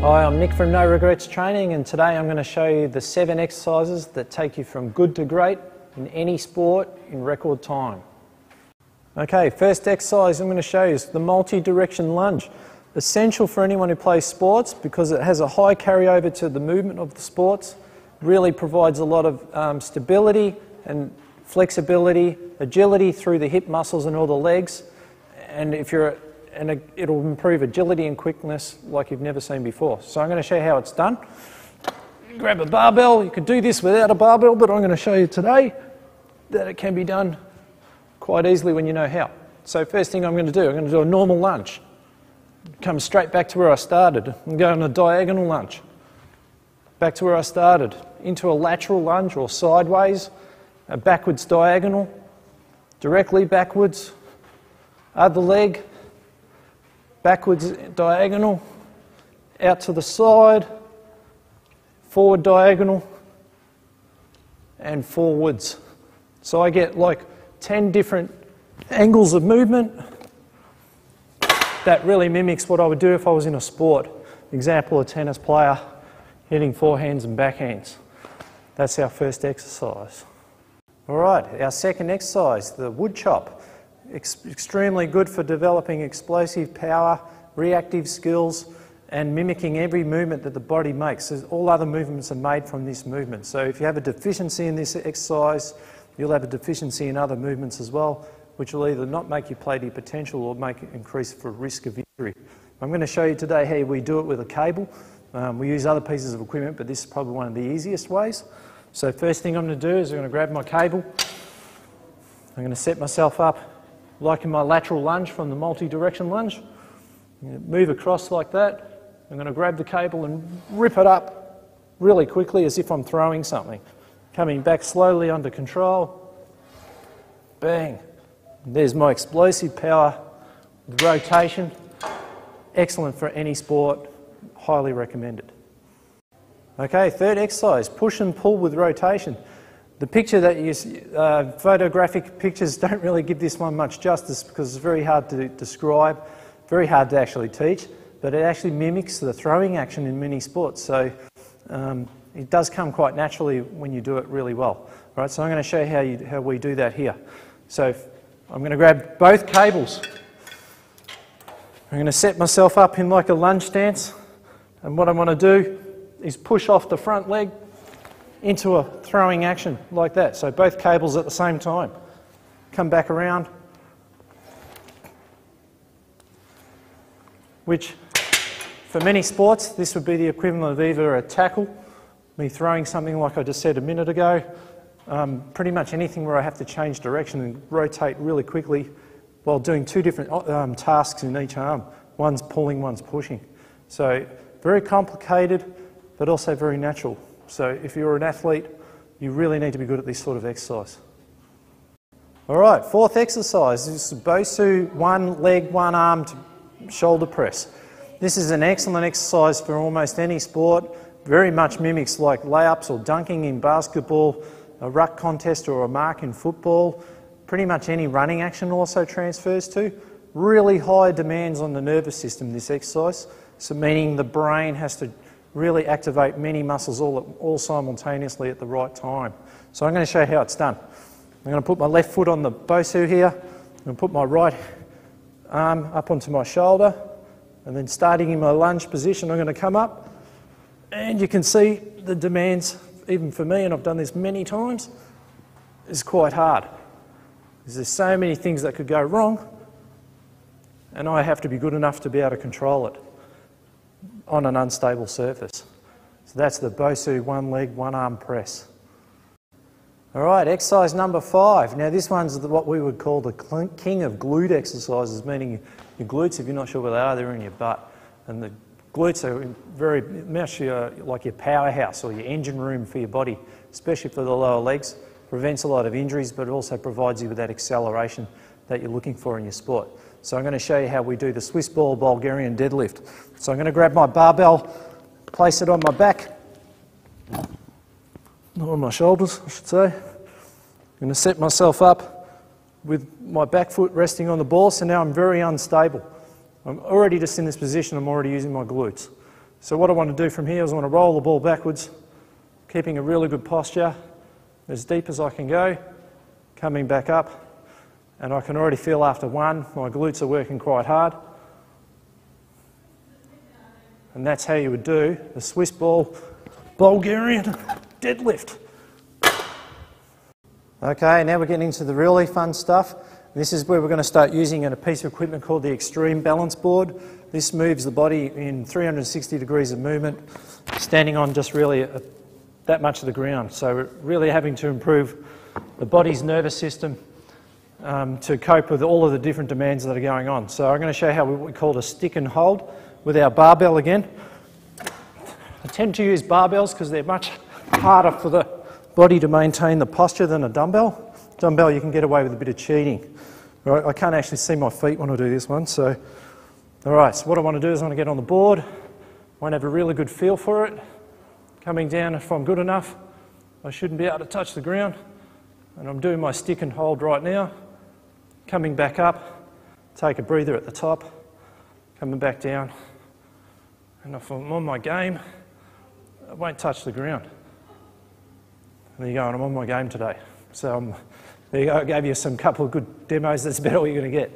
Hi, I'm Nick from No Regrets Training, and today I'm going to show you the 7 exercises that take you from good to great in any sport in record time. Okay, first exercise I'm going to show you is the multi-direction lunge. Essential for anyone who plays sports because it has a high carryover to the movement of the sports, really provides a lot of stability and flexibility, agility through the hip muscles and all the legs, and it'll improve agility and quickness like you've never seen before. So I'm going to show you how it's done. Grab a barbell. You could do this without a barbell, but I'm going to show you today that it can be done quite easily when you know how. So first thing I'm going to do a normal lunge. Come straight back to where I started and go on a diagonal lunge. Back to where I started, into a lateral lunge or sideways, a backwards diagonal, directly backwards, other leg, backwards diagonal, out to the side, forward diagonal, and forwards. So I get like 10 different angles of movement. That really mimics what I would do if I was in a sport. Example, a tennis player hitting forehands and backhands. That's our first exercise. All right, our second exercise, the wood chop. Extremely good for developing explosive power, reactive skills, and mimicking every movement that the body makes. All other movements are made from this movement. So if you have a deficiency in this exercise, you'll have a deficiency in other movements as well, which will either not make you play to your potential or make it increase for risk of injury. I'm going to show you today how we do it with a cable. We use other pieces of equipment, but this is probably one of the easiest ways. So first thing I'm going to do is I'm going to grab my cable. I'm going to set myself up like in my lateral lunge from the multi-direction lunge. Move across like that. I'm going to grab the cable and rip it up really quickly as if I'm throwing something. Coming back slowly under control. Bang. There's my explosive power with rotation. Excellent for any sport. Highly recommended. Okay, third exercise, push and pull with rotation. The picture that you photographic pictures don't really give this one much justice because it's very hard to describe, very hard to actually teach, but it actually mimics the throwing action in many sports. So it does come quite naturally when you do it really well. All right, so I'm going to show you how we do that here. So I'm going to grab both cables. I'm going to set myself up in like a lunge stance, and what I want to do is push off the front leg into a throwing action like that. So both cables at the same time. Come back around, which for many sports this would be the equivalent of either a tackle, me throwing something like I just said a minute ago, pretty much anything where I have to change direction and rotate really quickly while doing two different tasks in each arm. One's pulling, one's pushing. So very complicated, but also very natural. So if you're an athlete, you really need to be good at this sort of exercise. All right, fourth exercise is Bosu, one leg, one arm to shoulder press. This is an excellent exercise for almost any sport. Very much mimics like layups or dunking in basketball, a ruck contest or a mark in football. Pretty much any running action also transfers to. Really high demands on the nervous system, this exercise. So meaning the brain has to really activate many muscles all simultaneously at the right time. So I'm going to show you how it's done. I'm going to put my left foot on the Bosu here. I'm going to put my right arm up onto my shoulder, and then starting in my lunge position, I'm going to come up, and you can see the demands, even for me, and I've done this many times, is quite hard. Because there's so many things that could go wrong, and I have to be good enough to be able to control it on an unstable surface. So that's the Bosu one leg, one arm press. All right, exercise number 5. Now this one's what we would call the king of glute exercises, meaning your glutes, if you're not sure where they are, they're in your butt. And the glutes are very much like your powerhouse or your engine room for your body, especially for the lower legs. Prevents a lot of injuries, but it also provides you with that acceleration that you're looking for in your sport. So I'm going to show you how we do the Swiss ball Bulgarian deadlift. So I'm going to grab my barbell, place it on my back, not on my shoulders, I should say. I'm going to set myself up with my back foot resting on the ball, so now I'm very unstable. I'm already just in this position, I'm already using my glutes. So what I want to do from here is I want to roll the ball backwards, keeping a really good posture, as deep as I can go, coming back up, and I can already feel after one, my glutes are working quite hard. And that's how you would do the Swiss ball Bulgarian deadlift. Okay, now we're getting into the really fun stuff. This is where we're going to start using a piece of equipment called the extreme balance board. This moves the body in 360 degrees of movement, standing on just really that much of the ground. So we're really having to improve the body's nervous system to cope with all of the different demands that are going on. So I'm going to show you how we call a stick and hold with our barbell again. I tend to use barbells because they're much harder for the body to maintain the posture than a dumbbell. Dumbbell, you can get away with a bit of cheating. Right, I can't actually see my feet when I do this one, so... Alright, so what I want to do is I want to get on the board, I want to have a really good feel for it. Coming down, if I'm good enough, I shouldn't be able to touch the ground. And I'm doing my stick and hold right now. Coming back up, take a breather at the top, coming back down. And if I'm on my game, I won't touch the ground. And there you go, and I'm on my game today. So there you go, I gave you some couple of good demos, that's about all you're going to get.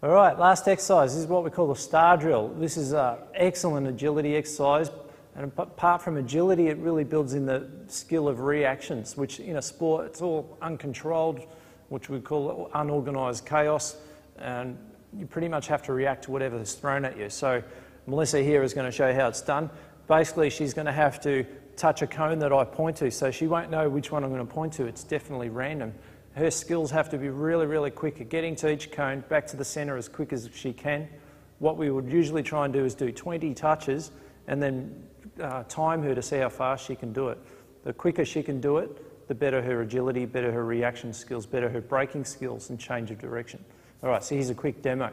All right, last exercise, this is what we call the star drill. This is an excellent agility exercise, and apart from agility, it really builds in the skill of reactions, which in a sport, it's all uncontrolled, which we call unorganised chaos, and you pretty much have to react to whatever is thrown at you. So Melissa here is going to show you how it's done. Basically, she's going to have to touch a cone that I point to, so she won't know which one I'm going to point to. It's definitely random. Her skills have to be really, really quick at getting to each cone, back to the centre as quick as she can. What we would usually try and do is do 20 touches and then time her to see how fast she can do it. The quicker she can do it, the better her agility, better her reaction skills, better her braking skills and change of direction. All right, so here's a quick demo.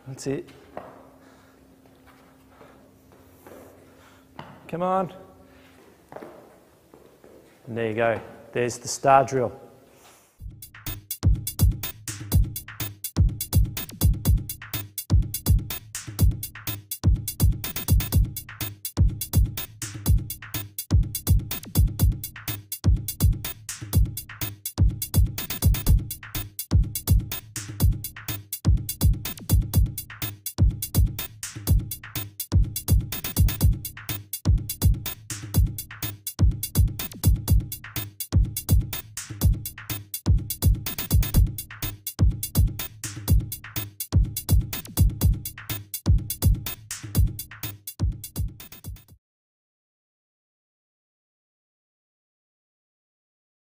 That's it. Come on. And there you go. There's the star drill.